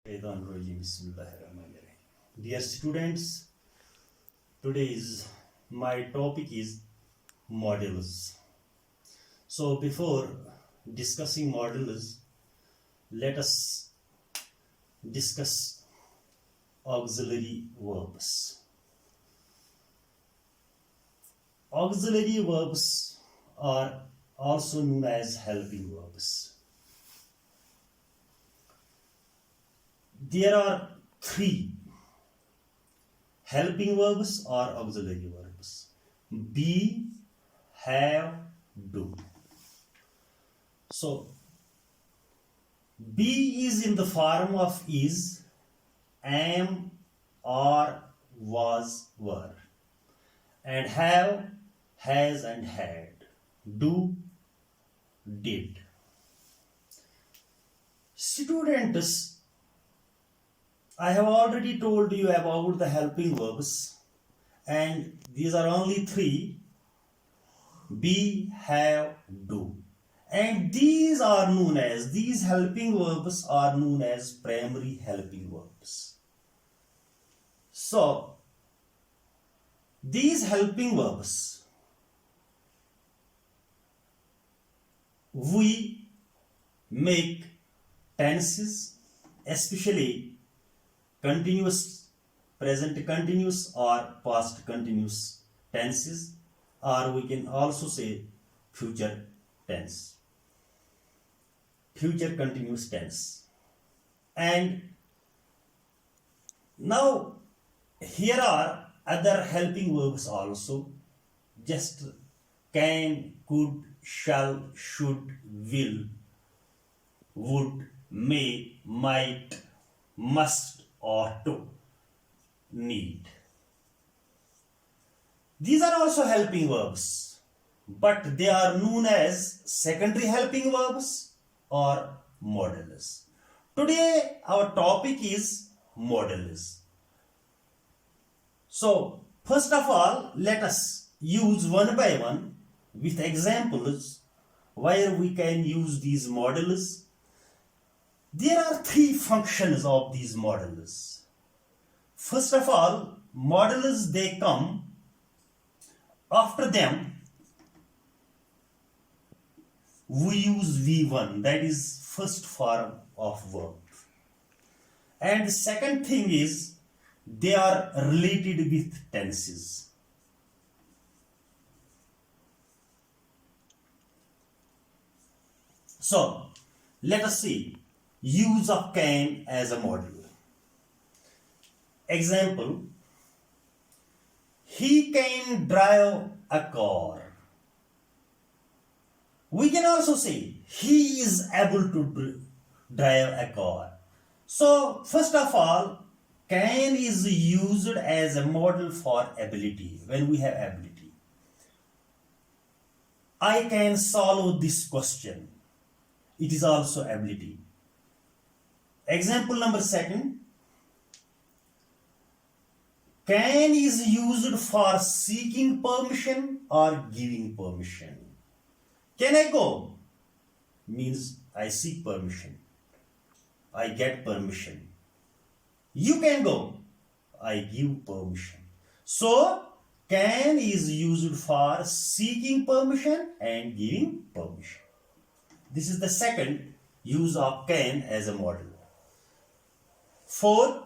Dear students, today's my topic is models. So before discussing models, let us discuss auxiliary verbs. Auxiliary verbs are also known as helping verbs. There are three helping verbs or auxiliary verbs: be, have, do. So be is in the form of is, am, are, was, were, and have, has, and had, do, did. Students, I have already told you about the helping verbs, and these are only three: be, have, do. And these helping verbs are known as primary helping verbs. So, these helping verbs, we make tenses, especially continuous, present continuous or past continuous tenses, or we can also say future tense, future continuous tense. And now here are other helping verbs also, just can, could, shall, should, will, would, may, might, must, or to, need. These are also helping verbs, but they are known as secondary helping verbs or modals. Today our topic is modals. So first of all, let us use one by one with examples where we can use these modals. There are three functions of these modals. First of all, modals, they come after them. We use V1, that is first form of verb. And the second thing is they are related with tenses. So let us see use of can as a model. Example, he can drive a car. We can also say he is able to drive a car. So first of all, can is used as a model for ability. When we have ability, I can solve this question, it is also ability. Example number second, can is used for seeking permission or giving permission. Can I go? Means I seek permission, I get permission. You can go, I give permission. So can is used for seeking permission and giving permission. This is the second use of can as a model. Fourth,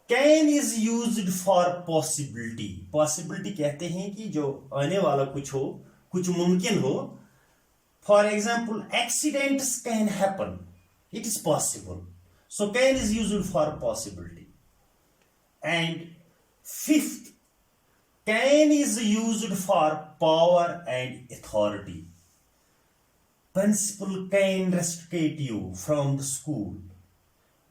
can is used for possibility. Possibility कहते हैं कि जो आने वाला कुछ हो, कुछ मुमकिन हो. For example, accidents can happen. It is possible. So can is used for possibility. And fifth, can is used for power and authority. Principal can rusticate you from the school.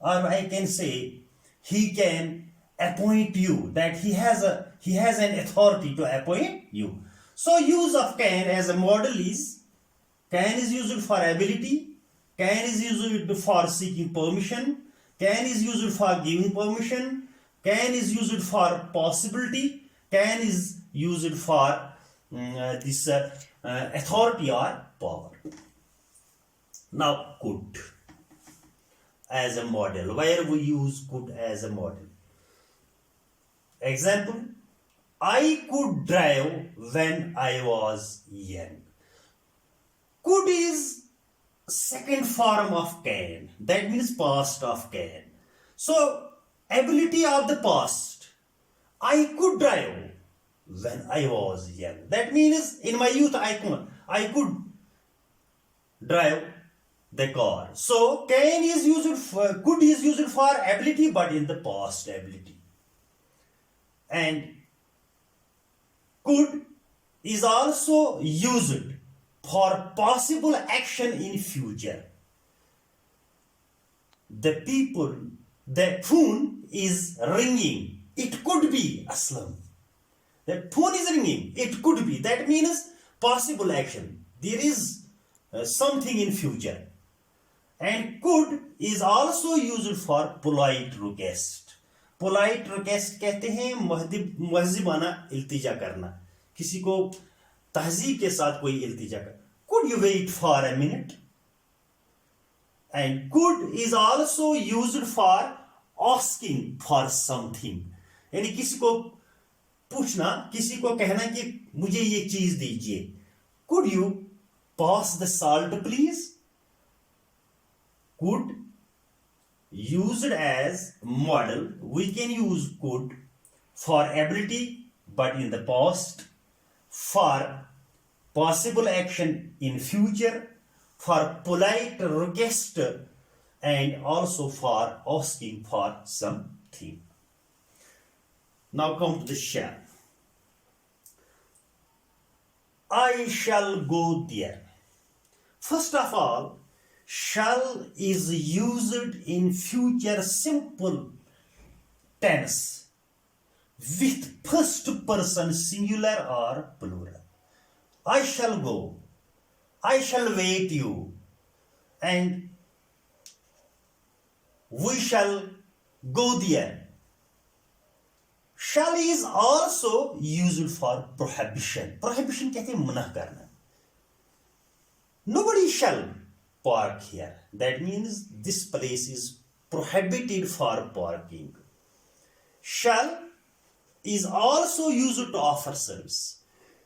Or I can say he can appoint you, that he has an authority to appoint you. So use of can as a model is, can is used for ability, can is used for seeking permission, can is used for giving permission, can is used for possibility, can is used for this authority or power. Now could. as a model, where we use could as a model. Example, I could drive when I was young. Could is second form of can. That means past of can. So, ability of the past. I could drive when I was young. That means in my youth I could drive the car. So can is used for could is used for ability, but in the past ability. And could is also used for possible action in future. The phone is ringing. It could be Aslam. The phone is ringing. It could be. That means possible action. There is something in future. And could is also used for polite request. Polite request कहते हैं महज़िबाना इल्तिजा करना. किसी को तहज़ीब के साथ कोई इल्तिजा कर. Could you wait for a minute? And could is also used for asking for something. यानी किसी को पूछना, किसी को कहना कि मुझे ये चीज दीजिए. Could you pass the salt please? Could used as model. We can use could for ability but in the past, for possible action in future, for polite request, and also for asking for something. Now come to the shall. I shall go there. First of all, shall is used in future simple tense with first person singular or plural. I shall go. I shall wait you. And we shall go there. Shall is also used for prohibition. Prohibition कहते हैं मना करना. Nobody shall park here. That means this place is prohibited for parking. Shall is also used to offer service.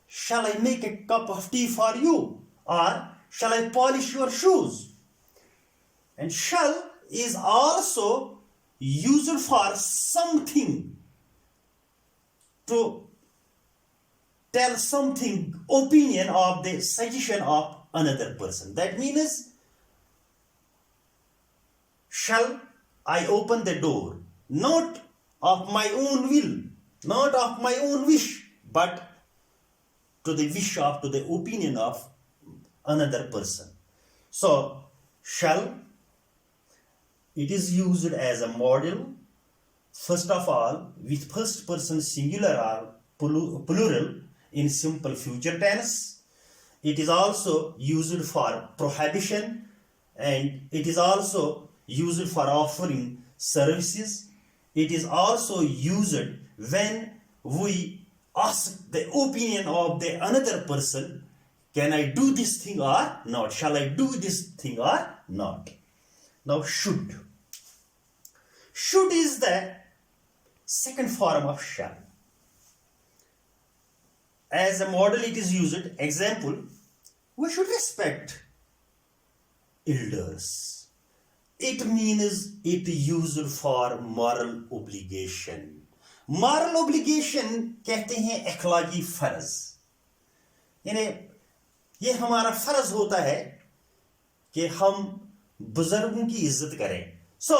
Shall I make a cup of tea for you? Or shall I polish your shoes? And shall is also used for something, to tell something, opinion of the suggestion of another person. That means, shall I open the door? Not of my own will, not of my own wish, but to the wish of, to the opinion of another person. So, shall, it is used as a model. First of all, with first person singular or plural in simple future tense. It is also used for prohibition, and it is also used for offering services. It is also used when we ask the opinion of the another person, can I do this thing or not? Shall I do this thing or not? Now should. Should is the second form of shall. As a model it is used. Example, we should respect elders. It means it used for moral obligation. Moral obligation कहते हैं अखलाकी फर्ज. यानी ये हमारा फर्ज होता है कि हम बुजुर्गों की इज्जत करें. So,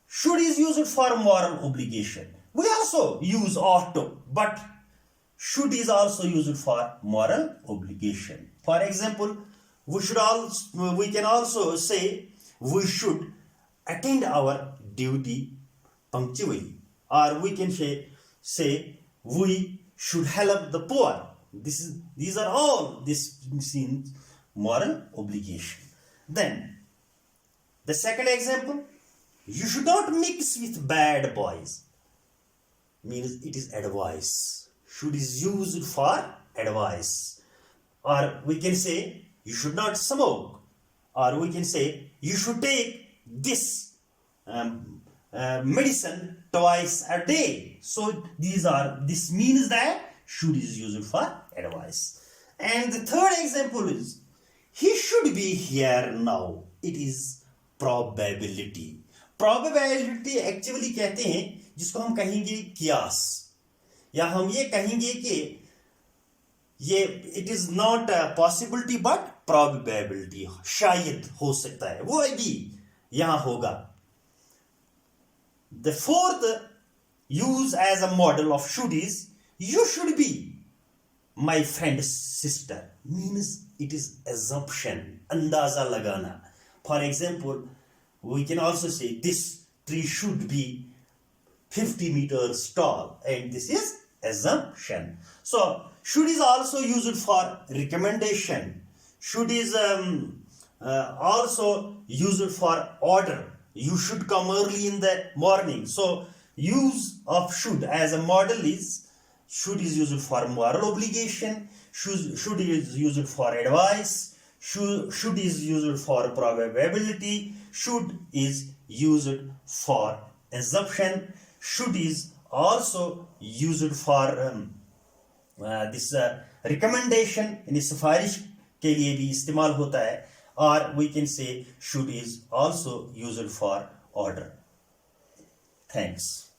should is used for moral obligation. We also use ought to, but should is also used for moral obligation. For example, we can also say we should attend our duty punctually, or we can say we should help the poor. These are all this means moral obligation. Then the second example, you should not mix with bad boys, means it is advice. Should is used for advice. Or we can say you should not smoke, or we can say you should take this medicine twice a day. So this means that should is used for advice. And the third example is he should be here now. It is probability. Probability actually कहते हैं जिसको हम कहेंगे कियास, या हम ये कहेंगे कि ये it is not possibility but probability, शायद हो सकता है, वो भी यहां होगा. The fourth use as a model of should is you should be my friend's sister, means it is assumption, अंदाजा लगाना. For example, we can also say this tree should be 50 meters tall, and this is assumption. So should is also used for recommendation. Should is also used for order. You should come early in the morning. So use of should as a model is should is used for moral obligation, should is used for advice, should is used for probability, should is used for assumption, should is also used for this recommendation, यानी सिफारिश के लिए भी इस्तेमाल होता है, or we can say should is also used for order. Thanks.